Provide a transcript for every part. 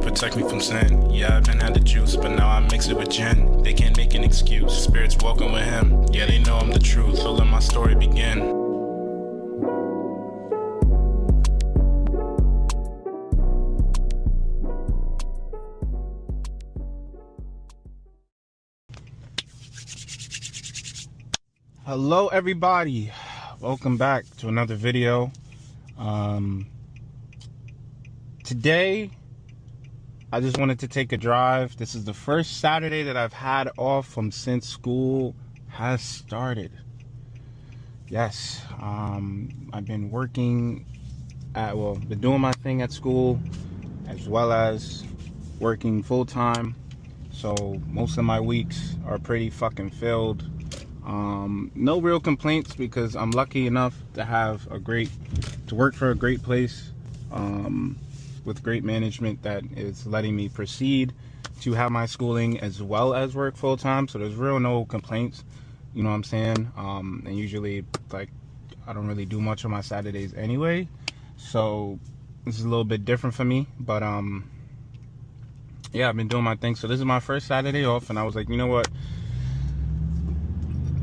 protect me from sin. Yeah, I've been had the juice, but now I mix it with gin. They can't make an excuse, spirits walking with him. Yeah, they know I'm the truth, so let my story begin. Hello everybody, welcome back to another video. Today I just wanted to take a drive. This is the first Saturday that I've had off since school has started. Yes, I've been working been doing my thing at school as well as working full-time, so most of my weeks are pretty fucking filled. No real complaints because I'm lucky enough to have to work for a great place with great management that is letting me proceed to have my schooling as well as work full-time, so there's no complaints, you know what I'm saying. And usually, like, I don't really do much on my Saturdays anyway, so this is a little bit different for me. But yeah, I've been doing my thing, so this is my first Saturday off, and I was like, you know what,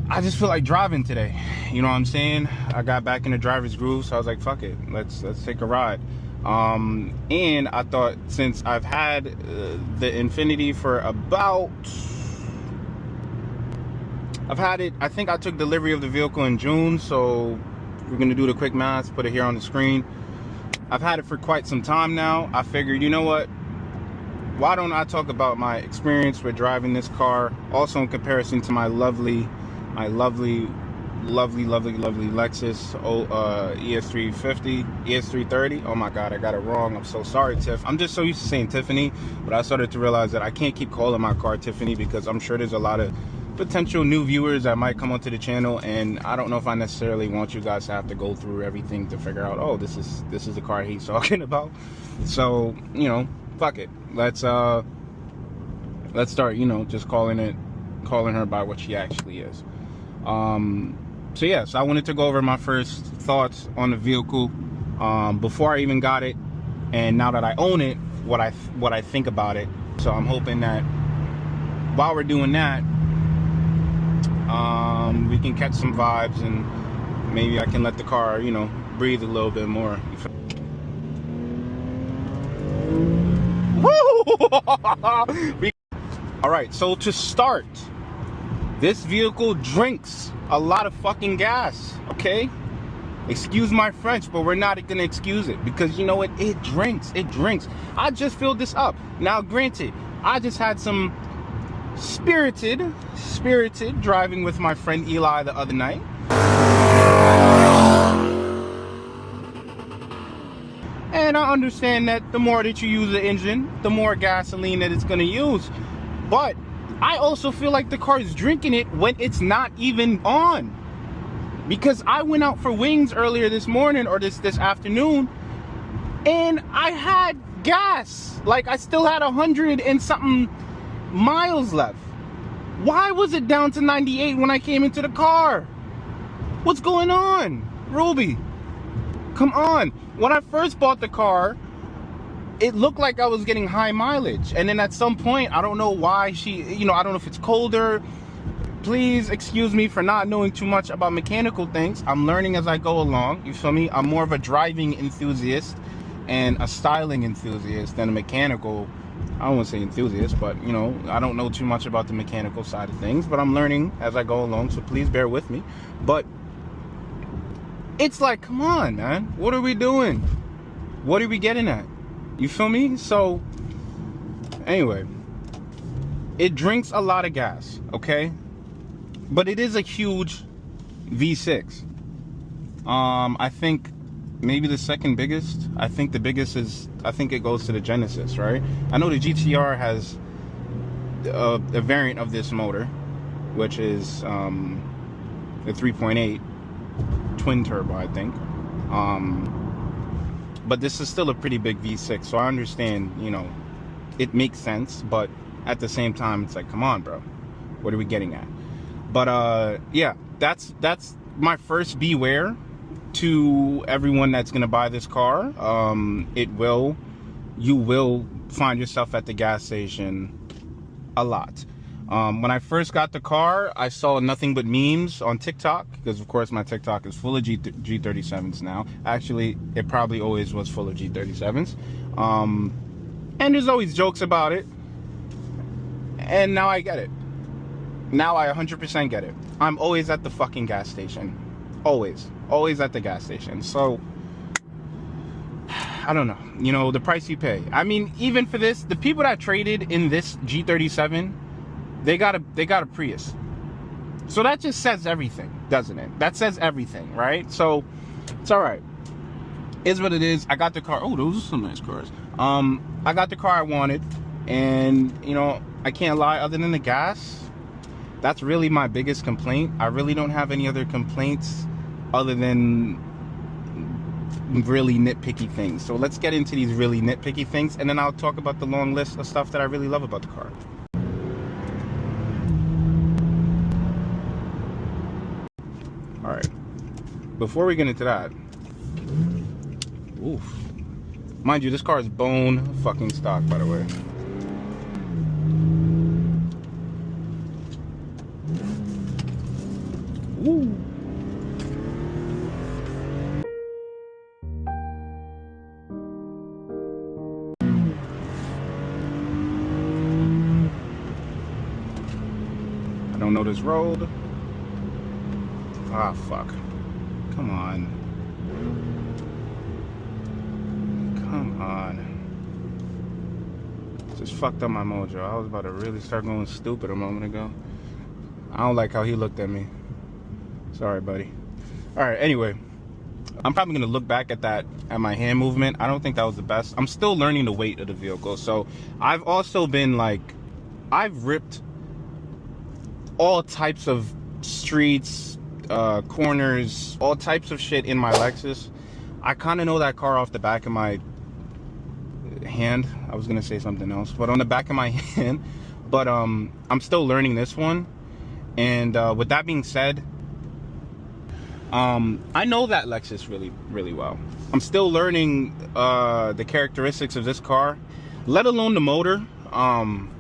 I just feel like driving today, you know what I'm saying. I got back in the driver's groove, so I was like, fuck it, let's take a ride. And I thought, since I've had the Infiniti for about, I think I took delivery of the vehicle in June, so we're gonna do the quick math, put it here on the screen. I've had it for quite some time now. I figured, you know what, why don't I talk about my experience with driving this car, also in comparison to my lovely Lexus ES330. Oh my god, I got it wrong. I'm so sorry, Tiff. I'm just so used to saying Tiffany, but I started to realize that I can't keep calling my car Tiffany because I'm sure there's a lot of potential new viewers that might come onto the channel, and I don't know if I necessarily want you guys to have to go through everything to figure out, oh, this is the car he's talking about. So, you know, fuck it. Let's start, you know, just calling her by what she actually is. So yeah, so I wanted to go over my first thoughts on the vehicle before I even got it, and now that I own it, what I think about it. So I'm hoping that while we're doing that, we can catch some vibes, and maybe I can let the car, you know, breathe a little bit more. Woo! All right, so to start, this vehicle drinks a lot of fucking gas, okay? Excuse my French, but we're not gonna excuse it, because you know what? It drinks. I just filled this up. Now, granted, I just had some spirited driving with my friend Eli the other night. And I understand that the more that you use the engine, the more gasoline that it's gonna use. But I also feel like the car is drinking it when it's not even on. Because I went out for wings earlier this morning, or this afternoon, and I had gas. Like, I still had 100 and something miles left. Why was it down to 98 when I came into the car? What's going on, Ruby? Come on. When I first bought the car, it looked like I was getting high mileage, and then at some point, I don't know why you know, I don't know if it's colder. Please excuse me for not knowing too much about mechanical things. I'm learning as I go along, you feel me? I'm more of a driving enthusiast and a styling enthusiast than a mechanical, I don't want to say enthusiast, but you know, I don't know too much about the mechanical side of things, but I'm learning as I go along, so please bear with me. But it's like, come on, man, what are we doing? What are we getting at? You feel me? So anyway, it drinks a lot of gas, okay? But it is a huge V6. I think maybe the second biggest. I think the biggest is, I think it goes to the Genesis, right? I know the GTR has a variant of this motor, which is the 3.8 twin turbo, I think. But this is still a pretty big V6, so I understand, you know, it makes sense, but at the same time, it's like, come on, bro, what are we getting at? But yeah, that's my first beware to everyone that's gonna buy this car. You will find yourself at the gas station a lot. When I first got the car, I saw nothing but memes on TikTok, because of course my TikTok is full of G37s now. Actually, it probably always was full of G37s. And there's always jokes about it. And now I get it. Now I 100% get it. I'm always at the fucking gas station. Always. Always at the gas station. So, I don't know. You know, the price you pay. I mean, even for this, the people that traded in this G37, they got a Prius. So that just says everything, doesn't it? That says everything, right? So, it's alright. Is what it is. I got the car. Oh, those are some nice cars. I got the car I wanted. And, you know, I can't lie, other than the gas, that's really my biggest complaint. I really don't have any other complaints other than really nitpicky things. So let's get into these really nitpicky things, and then I'll talk about the long list of stuff that I really love about the car. Alright, before we get into that, oof. Mind you, this car is bone fucking stock, by the way. Woo. I don't know this road. Ah, fuck. Come on. Come on. Just fucked up my mojo. I was about to really start going stupid a moment ago. I don't like how he looked at me. Sorry, buddy. Alright, anyway. I'm probably going to look back at my hand movement. I don't think that was the best. I'm still learning the weight of the vehicle. So, I've also been like, I've ripped all types of streets, corners, all types of shit in my Lexus. I kind of know that car off the back of my hand. I was going to say something else, but on the back of my hand. But I'm still learning this one. And with that being said, I know that Lexus really, really well. I'm still learning the characteristics of this car, let alone the motor. And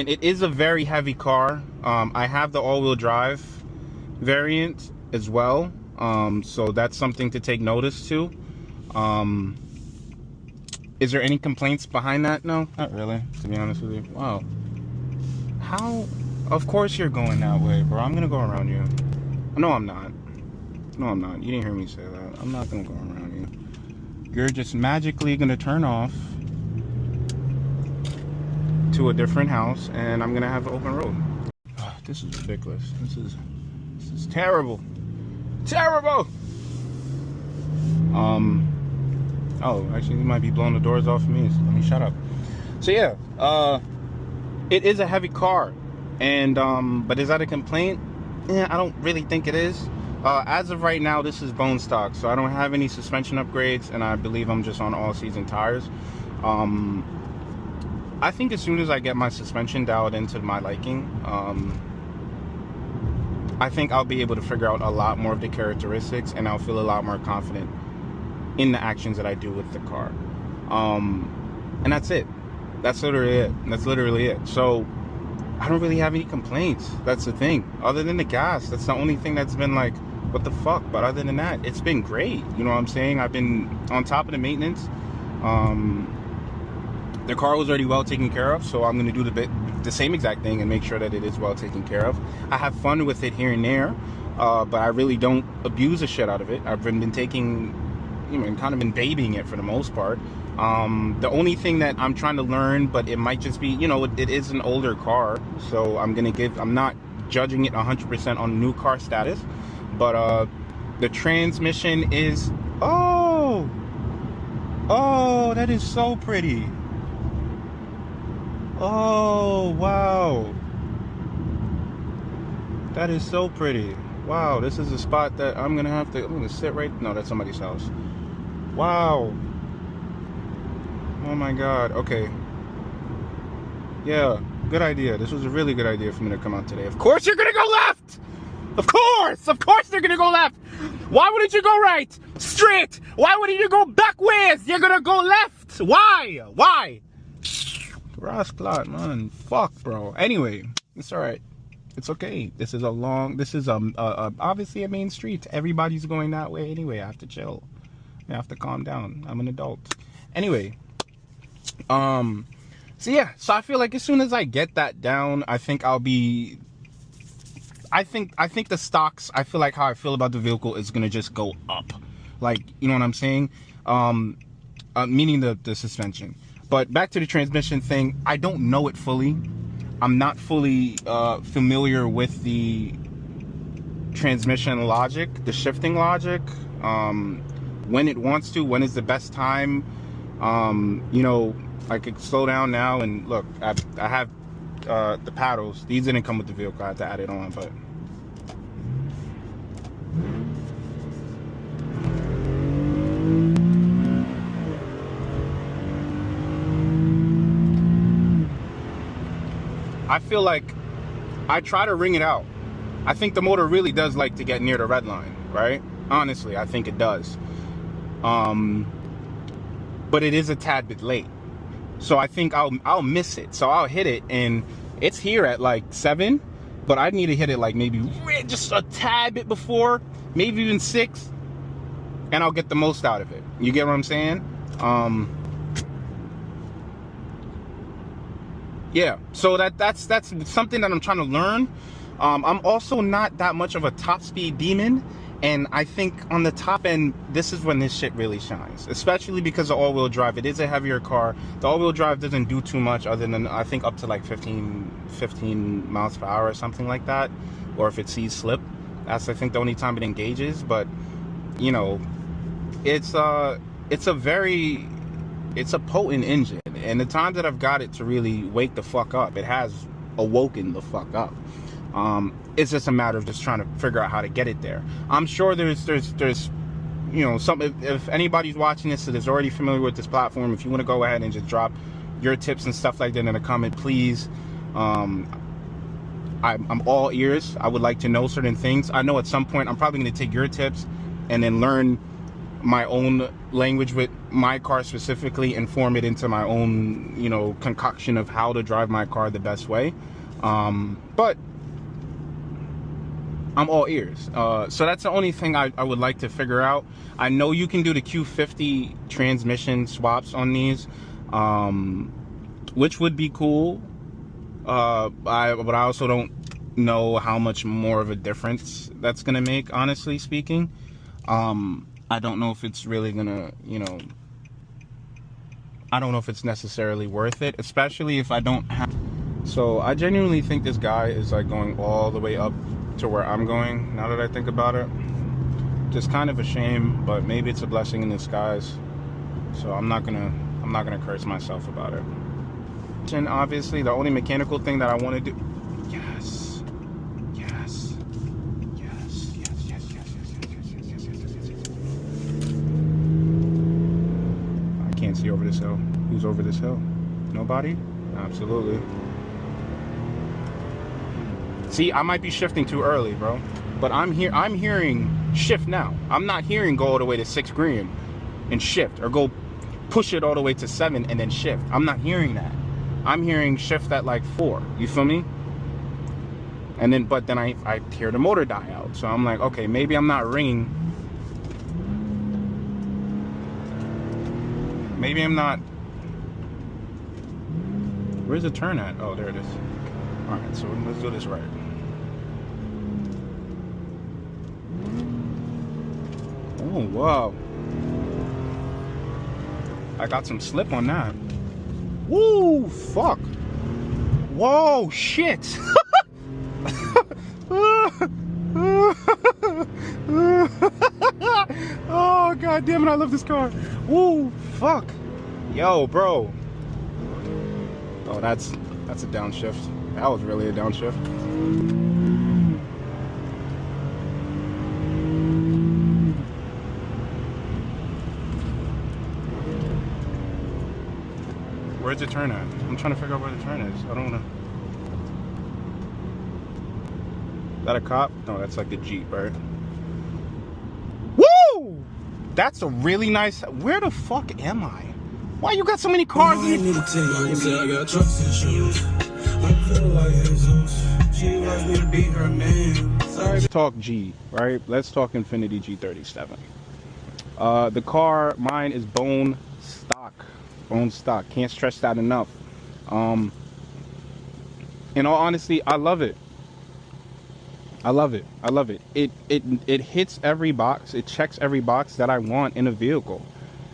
it is a very heavy car. I have the all-wheel drive variant as well. So that's something to take notice to. Is there any complaints behind that? No, not really, to be honest with you. Wow. How? Of course you're going that way, bro. I'm gonna go around you. No, I'm not. No, I'm not. You didn't hear me say that. I'm not gonna go around you. You're just magically gonna turn off to a different house, and I'm gonna have an open road. Oh, this is ridiculous. This is terrible. Terrible. Oh, actually, he might be blowing the doors off of me. So let me shut up. So yeah, it is a heavy car, and but is that a complaint? Yeah, I don't really think it is. As of right now, this is bone stock, so I don't have any suspension upgrades, and I believe I'm just on all-season tires. I think as soon as I get my suspension dialed into my liking, I think I'll be able to figure out a lot more of the characteristics, and I'll feel a lot more confident in the actions that I do with the car. And that's it. That's literally it. That's literally it. So I don't really have any complaints. That's the thing. Other than the gas, that's the only thing that's been like, what the fuck? But other than that, it's been great. You know what I'm saying? I've been on top of the maintenance. The car was already well taken care of, so I'm going to do the same exact thing and make sure that it is well taken care of. I have fun with it here and there, but I really don't abuse the shit out of it. I've been taking, you know, kind of been babying it for the most part. The only thing that I'm trying to learn, but it might just be, you know, it is an older car, so I'm not judging it 100% on new car status, but the transmission is, oh, that is so pretty. Oh, wow. That is so pretty. Wow, this is a spot that I'm gonna sit right, no, that's somebody's house. Wow. Oh my God, okay. Yeah, good idea. This was a really good idea for me to come out today. Of course you're gonna go left! Of course they're gonna go left! Why wouldn't you go right? Straight. Why wouldn't you go back ways? You're gonna go left. Why? Ross Clot, man. Fuck, bro. Anyway, it's all right. It's okay. This is obviously a main street. Everybody's going that way anyway. I have to chill. I have to calm down. I'm an adult. Anyway, so yeah. So I feel like as soon as I get that down, I think I'll be. I think the stocks. I feel like how I feel about the vehicle is gonna just go up. Like, you know what I'm saying? Meaning the suspension. But back to the transmission thing, I don't know it fully. I'm not fully familiar with the transmission logic, the shifting logic, when it wants to, when is the best time. You know, I could slow down now and look, I have the paddles. These didn't come with the vehicle, I had to add it on, but. I feel like I try to ring it out. I think the motor really does like to get near the red line, right? Honestly, I think it does. But it is a tad bit late. So I think I'll miss it. So I'll hit it and it's here at like 7, but I need to hit it like maybe just a tad bit before, maybe even 6, and I'll get the most out of it. You get what I'm saying? Yeah, so that's something that I'm trying to learn. I'm also not that much of a top speed demon, and I think on the top end, this is when this shit really shines, especially because of all-wheel drive. It is a heavier car. The all-wheel drive doesn't do too much other than, I think, up to like 15 miles per hour or something like that, or if it sees slip. That's, I think, the only time it engages. But, you know, it's a potent engine, and the time that I've got it to really wake the fuck up, it has awoken the fuck up. It's just a matter of just trying to figure out how to get it there. I'm sure there's you know, if anybody's watching this that is already familiar with this platform, if you want to go ahead and just drop your tips and stuff like that in a comment, please. I'm all ears. I would like to know certain things. I know at some point I'm probably going to take your tips and then learn my own language with my car specifically and form it into my own, you know, concoction of how to drive my car the best way. But I'm all ears. So that's the only thing I would like to figure out. I know you can do the Q50 transmission swaps on these, which would be cool. But I also don't know how much more of a difference that's gonna make, honestly speaking. I don't know if it's really gonna, you know, I don't know if it's necessarily worth it, especially if I don't have. So I genuinely think this guy is like going all the way up to where I'm going, now that I think about it. Just kind of a shame, but maybe it's a blessing in disguise. So I'm not gonna curse myself about it. And obviously the only mechanical thing that I want to do, see over this hill. Who's over this hill? Nobody? Absolutely. See, I might be shifting too early, bro. But I'm hearing shift now. I'm not hearing go all the way to 6 green and shift, or go push it all the way to 7 and then shift. I'm not hearing that. I'm hearing shift at like 4. You feel me? And then, but then I hear the motor die out. So I'm like, okay, maybe I'm not ringing. Maybe I'm not. Where's the turn at? Oh, there it is. All right, so let's do this right. Oh, wow. I got some slip on that. Woo, fuck. Whoa, shit. Oh, god damn it, I love this car. Woo, fuck. Yo, bro. Oh, that's a downshift. That was really a downshift. Where's the turn at? I'm trying to figure out where the turn is. I don't wanna. Is that a cop? No, that's like a Jeep, right? Woo! That's a really nice. Where the fuck am I? Why you got so many cars in your... I got trucks and shoes. I feel like Jesus. She wants me to be her man. Let's talk G, right? Let's talk Infiniti G37. The car, mine is bone stock. Bone stock. Can't stress that enough. In all honesty, I love it. I love it. I love it. It hits every box. It checks every box that I want in a vehicle.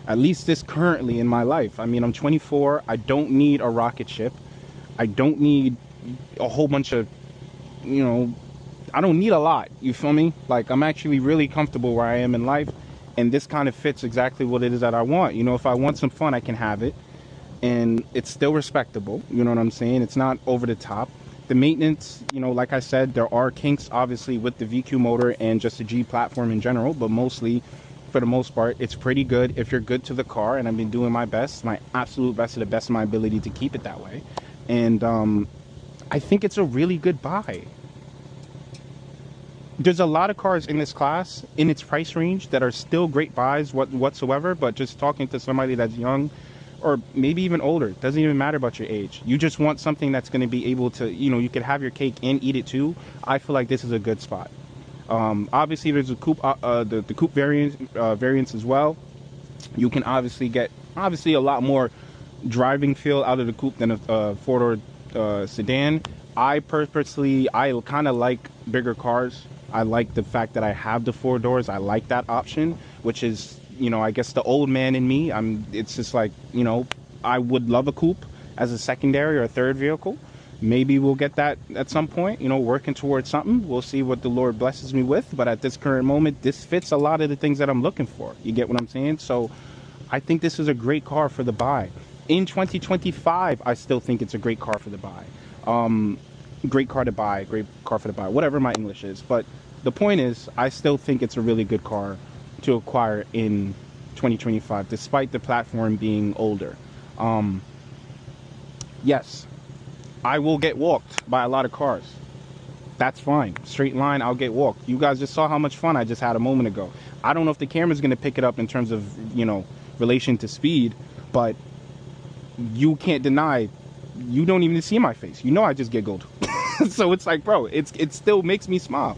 At least this currently in my life. I mean, I'm 24. I don't need a rocket ship. I don't need a whole bunch of, you know, I don't need a lot. You feel me? Like, I'm actually really comfortable where I am in life. And this kind of fits exactly what it is that I want. You know, if I want some fun, I can have it. And it's still respectable. You know what I'm saying? It's not over the top. The maintenance, you know, like I said, there are kinks, obviously, with the VQ motor and just the G platform in general. But mostly, for the most part, it's pretty good if you're good to the car. And I've been doing my best, my absolute best, to the best of my ability to keep it that way. And I think it's a really good buy. There's a lot of cars in this class, in its price range, that are still great buys whatsoever. But just talking to somebody that's young, or maybe even older, it doesn't even matter about your age. You just want something that's going to be able to, you know, you could have your cake and eat it too. I feel like this is a good spot. Obviously, there's a coupe, the coupe variants as well. You can obviously get a lot more driving feel out of the coupe than a four-door sedan. I kind of like bigger cars. I like the fact that I have the 4 doors. I like that option, which is, you know, I guess the old man in me. It's just like, you know, I would love a coupe as a secondary or a third vehicle. Maybe we'll get that at some point, you know, working towards something. We'll see what the Lord blesses me with. But at this current moment, this fits a lot of the things that I'm looking for. You get what I'm saying? So I think this is a great car for the buy. In 2025, I still think it's a great car for the buy. Great car to buy, great car for the buy, whatever my English is. But the point is, I still think it's a really good car to acquire in 2025, despite the platform being older. Yes, I will get walked by a lot of cars. That's fine. Straight line, I'll get walked. You guys just saw how much fun I just had a moment ago. I don't know if the camera's going to pick it up in terms of, you know, relation to speed, but you can't deny, you don't even see my face. You know I just giggled. So it's like, bro, it still makes me smile.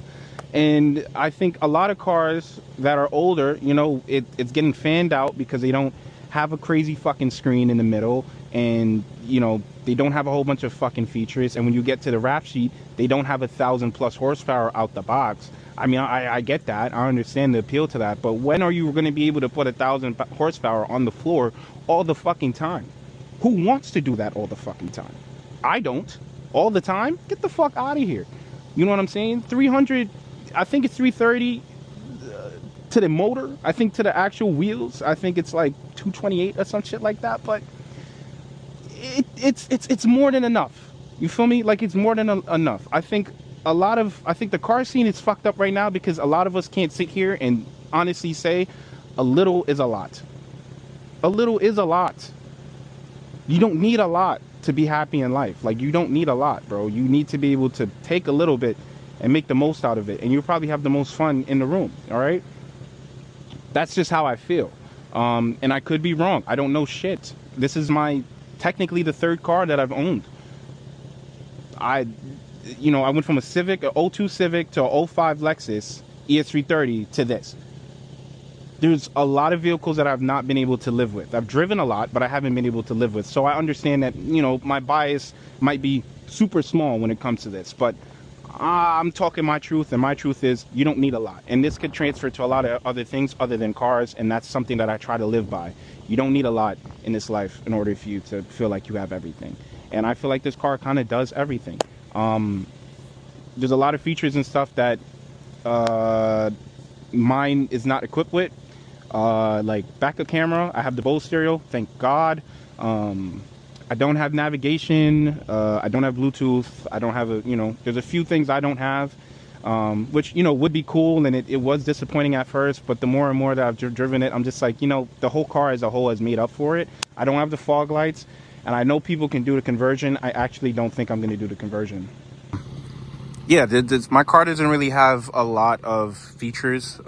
And I think a lot of cars that are older, you know, it's getting fanned out because they don't have a crazy fucking screen in the middle, and, you know, they don't have a whole bunch of fucking features. And when you get to the rap sheet, they don't have 1,000+ horsepower out the box. I mean, I get that. I understand the appeal to that. But when are you going to be able to put 1,000 horsepower on the floor all the fucking time? Who wants to do that all the fucking time? I don't. All the time? Get the fuck out of here. You know what I'm saying? 300, I think it's 330 to the motor. I think to the actual wheels, I think it's like 228 or some shit like that. But it's more than enough. You feel me? Like, it's more than enough. I think the car scene is fucked up right now because a lot of us can't sit here and honestly say a little is a lot. A little is a lot. You don't need a lot to be happy in life. Like, you don't need a lot, bro. You need to be able to take a little bit and make the most out of it, and you'll probably have the most fun in the room. All right, that's just how I feel. And I could be wrong. I don't know shit. This is technically the 3rd car that I've owned. I went from a Civic, a 02 Civic, to a 05 Lexus ES330 to this. There's a lot of vehicles that I've not been able to live with. I've driven a lot, but I haven't been able to live with. So I understand that, you know, my bias might be super small when it comes to this. But I'm talking my truth, and my truth is you don't need a lot. And this could transfer to a lot of other things other than cars, and that's something that I try to live by. You don't need a lot in this life in order for you to feel like you have everything. And I feel like this car kind of does everything. There's a lot of features and stuff that mine is not equipped with. Like backup camera, I have the Bose stereo, thank God. I don't have navigation, I don't have Bluetooth, I don't have there's a few things I don't have, which, you know, would be cool, and it was disappointing at first, but the more and more that I've driven it, I'm just like, you know, the whole car as a whole has made up for it. I don't have the fog lights, and I know people can do the conversion. I actually don't think I'm going to do the conversion. Yeah, my car doesn't really have a lot of features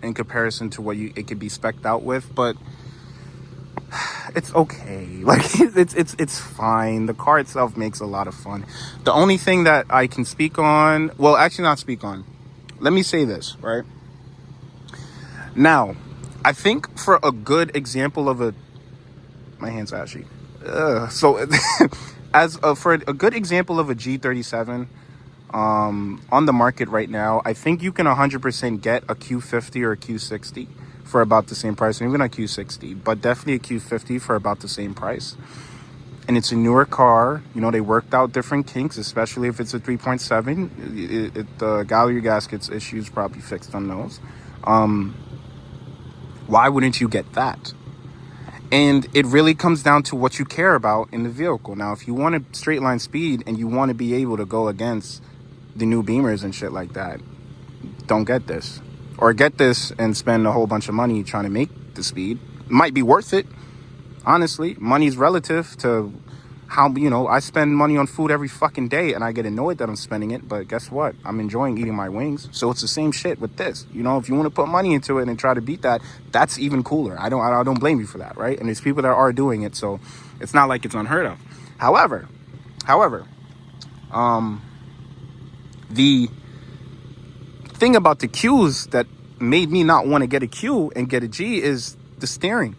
in comparison to what it could be spec'd out with, but it's okay. Like, it's fine. The car itself makes a lot of fun. The only thing that I can speak on, well, actually not speak on, let me say this, right? Now, I think for a good example of my hand's ashy. For a good example of a G37 on the market right now, I think you can 100% get a Q50 or a Q60 for about the same price. Maybe not Q60, but definitely a Q50 for about the same price. And it's a newer car. You know, they worked out different kinks, especially if it's a 3.7. The gallery gaskets issues probably fixed on those. Why wouldn't you get that? And it really comes down to what you care about in the vehicle. Now, if you want a straight line speed and you want to be able to go against the new Beamers and shit like that, don't get this. Or get this and spend a whole bunch of money trying to make the speed. Might be worth it. Honestly, money's relative to how, you know, I spend money on food every fucking day and I get annoyed that I'm spending it. But guess what? I'm enjoying eating my wings. So it's the same shit with this. You know, if you want to put money into it and try to beat that, that's even cooler. I don't blame you for that, right? And there's people that are doing it, so it's not like it's unheard of. However, the thing about the Qs that made me not want to get a Q and get a G is the steering,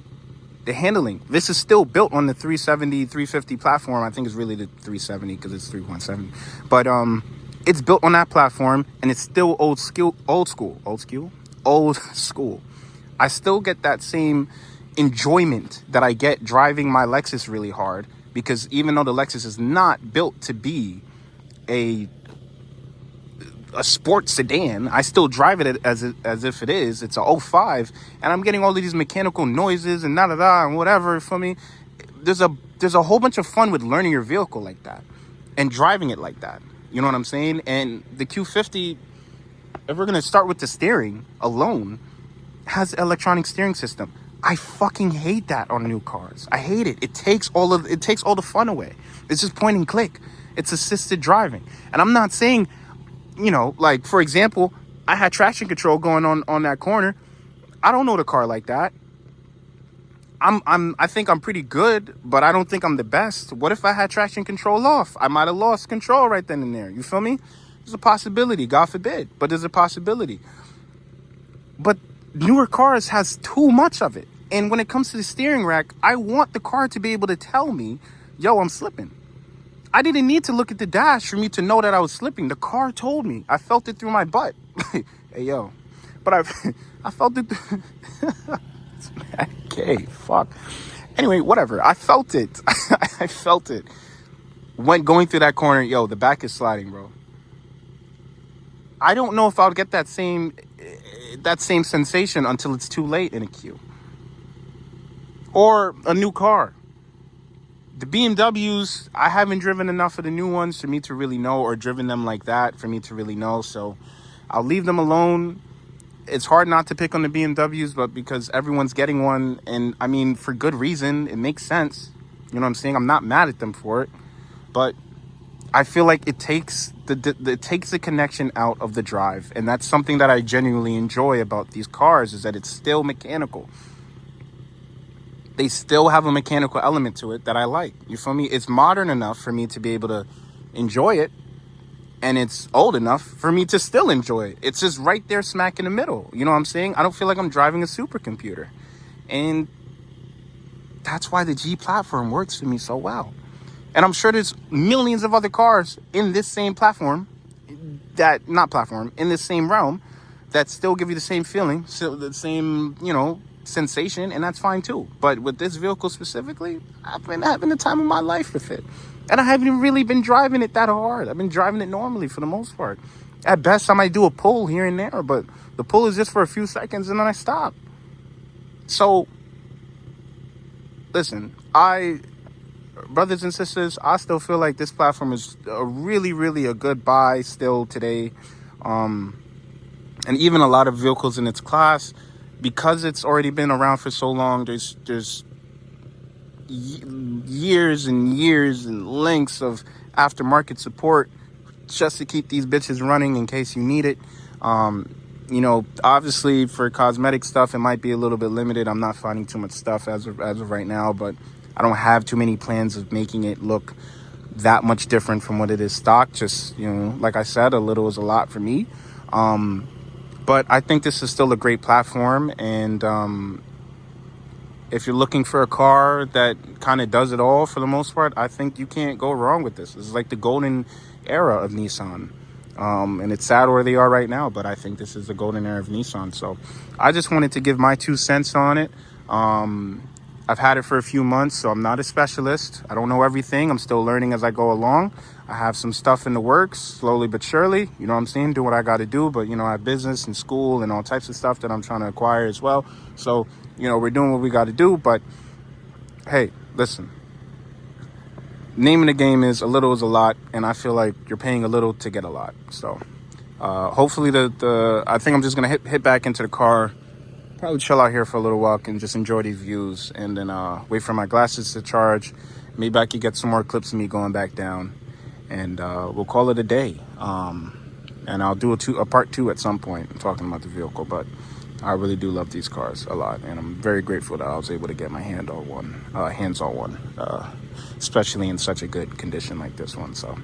the handling. This is still built on the 370, 350 platform. I think it's really the 370 because it's 3.7. But it's built on that platform and it's still old school. I still get that same enjoyment that I get driving my Lexus really hard, because even though the Lexus is not built to be a sports sedan, I still drive it as if it is. It's a 05, and I'm getting all of these mechanical noises and and whatever. For me, there's a whole bunch of fun with learning your vehicle like that and driving it like that. You know what I'm saying? And the Q50, if we're gonna start with the steering alone, has electronic steering system. I fucking hate that on new cars. I hate it. It takes all the fun away. It's just point and click. It's assisted driving, and I'm not saying, you know, like, for example, I had traction control going on that corner. I don't know the car like that. I think I'm pretty good, but I don't think I'm the best. What if I had traction control off? I might have lost control right then and there. You feel me? There's a possibility, God forbid, but there's a possibility. But newer cars has too much of it. And when it comes to the steering rack, I want the car to be able to tell me, yo, I'm slipping. I didn't need to look at the dash for me to know that I was slipping. The car told me. I felt it through my butt. Hey, yo. But I felt it. It's mad gay. Fuck. Anyway, whatever. I felt it. I felt it. When going through that corner, yo, the back is sliding, bro. I don't know if I'll get that same sensation until it's too late in a queue. Or a new car. The BMWs, I haven't driven enough of the new ones for me to really know, or driven them like that for me to really know. So I'll leave them alone. It's hard not to pick on the BMWs, but because everyone's getting one, and I mean, for good reason, it makes sense. You know what I'm saying? I'm not mad at them for it, but I feel like it takes the connection out of the drive. And that's something that I genuinely enjoy about these cars, is that it's still mechanical. They still have a mechanical element to it that I like. You feel me? It's modern enough for me to be able to enjoy it, and it's old enough for me to still enjoy it. It's just right there smack in the middle. You know what I'm saying? I don't feel like I'm driving a supercomputer. And that's why the G platform works for me so well. And I'm sure there's millions of other cars in this same platform, in this same realm, that still give you the same feeling, so the same, you know, sensation, and that's fine too. But with this vehicle specifically, I've been having the time of my life with it, and I haven't really been driving it that hard. I've been driving it normally for the most part. At best, I might do a pull here and there, but the pull is just for a few seconds and then I stop. So listen, brothers and sisters, I still feel like this platform is really a good buy still today. And even a lot of vehicles in its class, because it's already been around for so long, there's years and years and lengths of aftermarket support just to keep these bitches running in case you need it. You You know, obviously for cosmetic stuff, it might be a little bit limited. I'm not finding too much stuff as of right now, but I don't have too many plans of making it look that much different from what it is stock. Just, you know, like I said, a little is a lot for me. But I think this is still a great platform. And if you're looking for a car that kind of does it all for the most part, I think you can't go wrong with this. This is like the golden era of Nissan. And it's sad where they are right now, but I think this is the golden era of Nissan. So I just wanted to give my 2 cents on it. I've had it for a few months, so I'm not a specialist. I don't know everything. I'm still learning as I go along. I have some stuff in the works, slowly but surely. You know what I'm saying? Do what I got to do. But, you know, I have business and school and all types of stuff that I'm trying to acquire as well. So, you know, we're doing what we got to do. But, hey, listen. Name of the game is a little is a lot. And I feel like you're paying a little to get a lot. So, hopefully I think I'm just going to hit back into the car. Probably chill out here for a little while and just enjoy these views, and then wait for my glasses to charge. Maybe I could get some more clips of me going back down, and we'll call it a day. And I'll do a part 2 at some point talking about the vehicle. But I really do love these cars a lot, and I'm very grateful that I was able to get my hands on one, especially in such a good condition like this one. So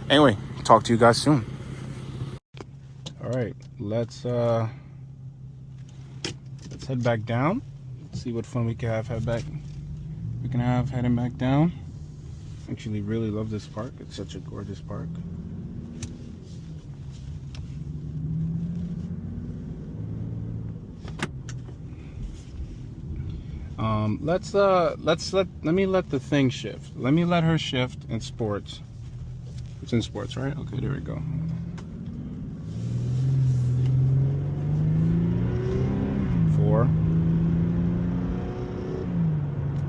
anyway, talk to you guys soon. All right, let's head back down. See what fun we can have heading back down. Actually really love this park. It's such a gorgeous park. Let me let the thing shift. Let me let her shift in sports. It's in sports, right? Okay, there we go.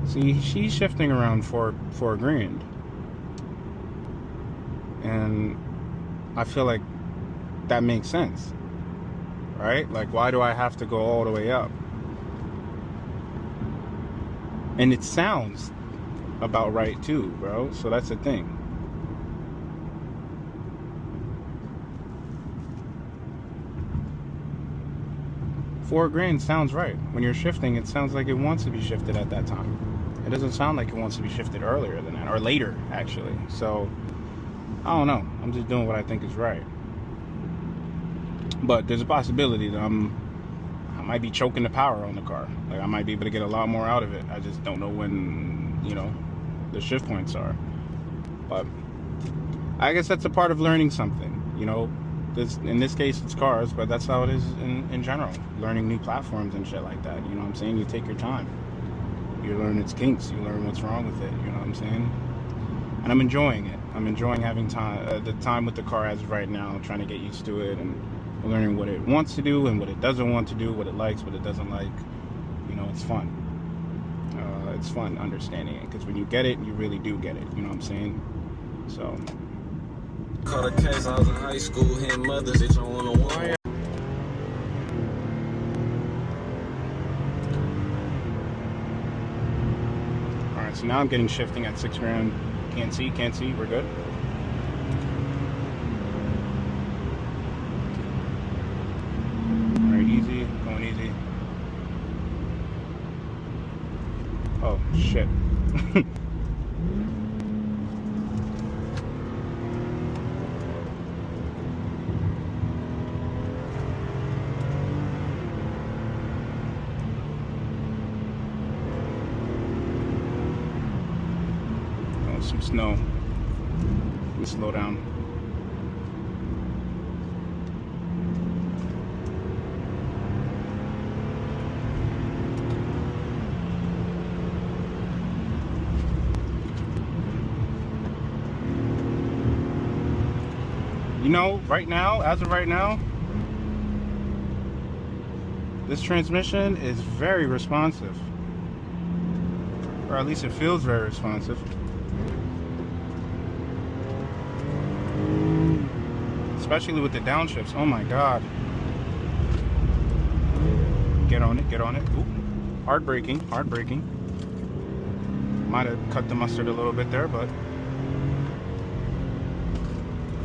See, she's shifting around for $4,000, and I feel like that makes sense, right? Like, why do I have to go all the way up? And it sounds about right too, bro. So that's the thing. $4,000 sounds right. When you're shifting, it sounds like it wants to be shifted at that time. It doesn't sound like it wants to be shifted earlier than that, or later, actually. So, I don't know. I'm just doing what I think is right. But there's a possibility that I might be choking the power on the car. Like, I might be able to get a lot more out of it. I just don't know when, you know, the shift points are. But I guess that's a part of learning something, you know. In this case, it's cars, but that's how it is in general. Learning new platforms and shit like that. You know what I'm saying? You take your time. You learn its kinks. You learn what's wrong with it. You know what I'm saying? And I'm enjoying it. I'm enjoying having the time with the car as of right now, trying to get used to it and learning what it wants to do and what it doesn't want to do, what it likes, what it doesn't like. You know, it's fun. It's fun understanding it, because when you get it, you really do get it. You know what I'm saying? So. Caught a case, I was in high school, hitting mothers, bitch, on 101. Alright, so now I'm getting shifting at $6,000. Can't see, we're good. Alright, easy, going easy. Oh, shit. Some snow. Let me slow down. You know, right now, as of right now, this transmission is very responsive. Or at least it feels very responsive. Especially with the downshifts. Oh my god. Get on it, get on it. Ooh. Hard braking. Might have cut the mustard a little bit there, but.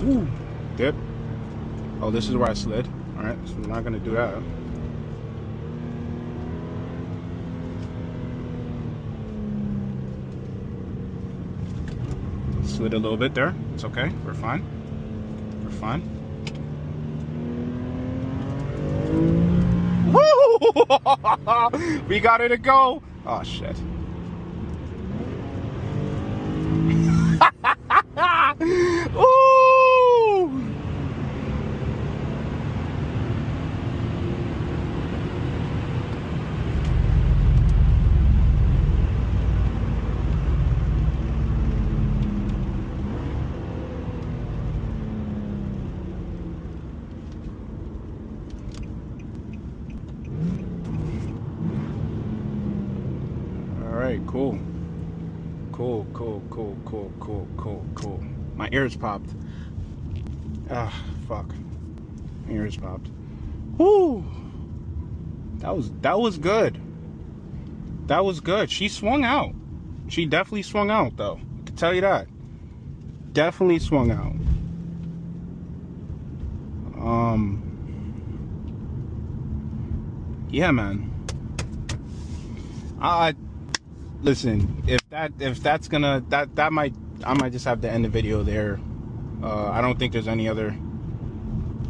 Ooh. Dip. Oh, this is where I slid. All right, so we're not gonna do that. Slid a little bit there. It's okay. We're fine. We're fine. Woo! We got her to go. Oh shit. Ooh! Alright, cool. Cool. My ears popped. Ah, fuck. My ears popped. Whoo! That was good. That was good. She swung out. She definitely swung out, though. I can tell you that. Definitely swung out. Yeah, man. Listen, if that's gonna I might just have to end the video there. I don't think there's any other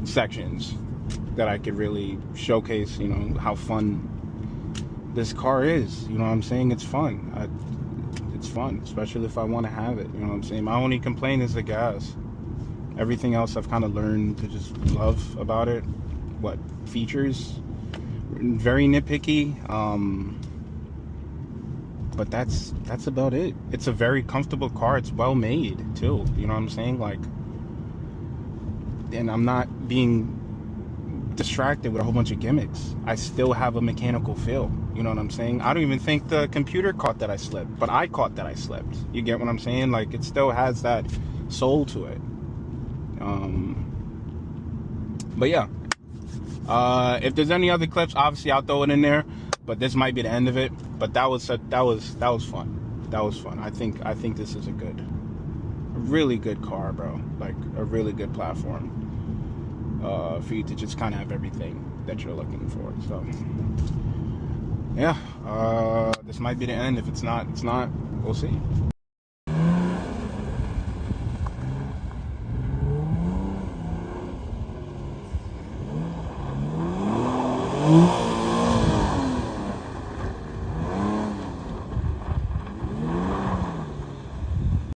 sections that I could really showcase, you know, how fun this car is. You know what I'm saying? It's fun. It's fun, especially if I want to have it. You know what I'm saying? My only complaint is the gas. Everything else I've kind of learned to just love about it. What features? Very nitpicky. But that's about it. It's a very comfortable car. It's well made too. You know what I'm saying? Like, and I'm not being distracted with a whole bunch of gimmicks. I still have a mechanical feel. You know what I'm saying? I don't even think the computer caught that I slipped, but I caught that I slipped. You get what I'm saying? Like, it still has that soul to it. But yeah. If there's any other clips, obviously I'll throw it in there. But this might be the end of it. But that was fun. That was fun. I think this is a really good car, bro. Like a really good platform for you to just kind of have everything that you're looking for. So yeah, this might be the end. If it's not, it's not. We'll see. Ooh.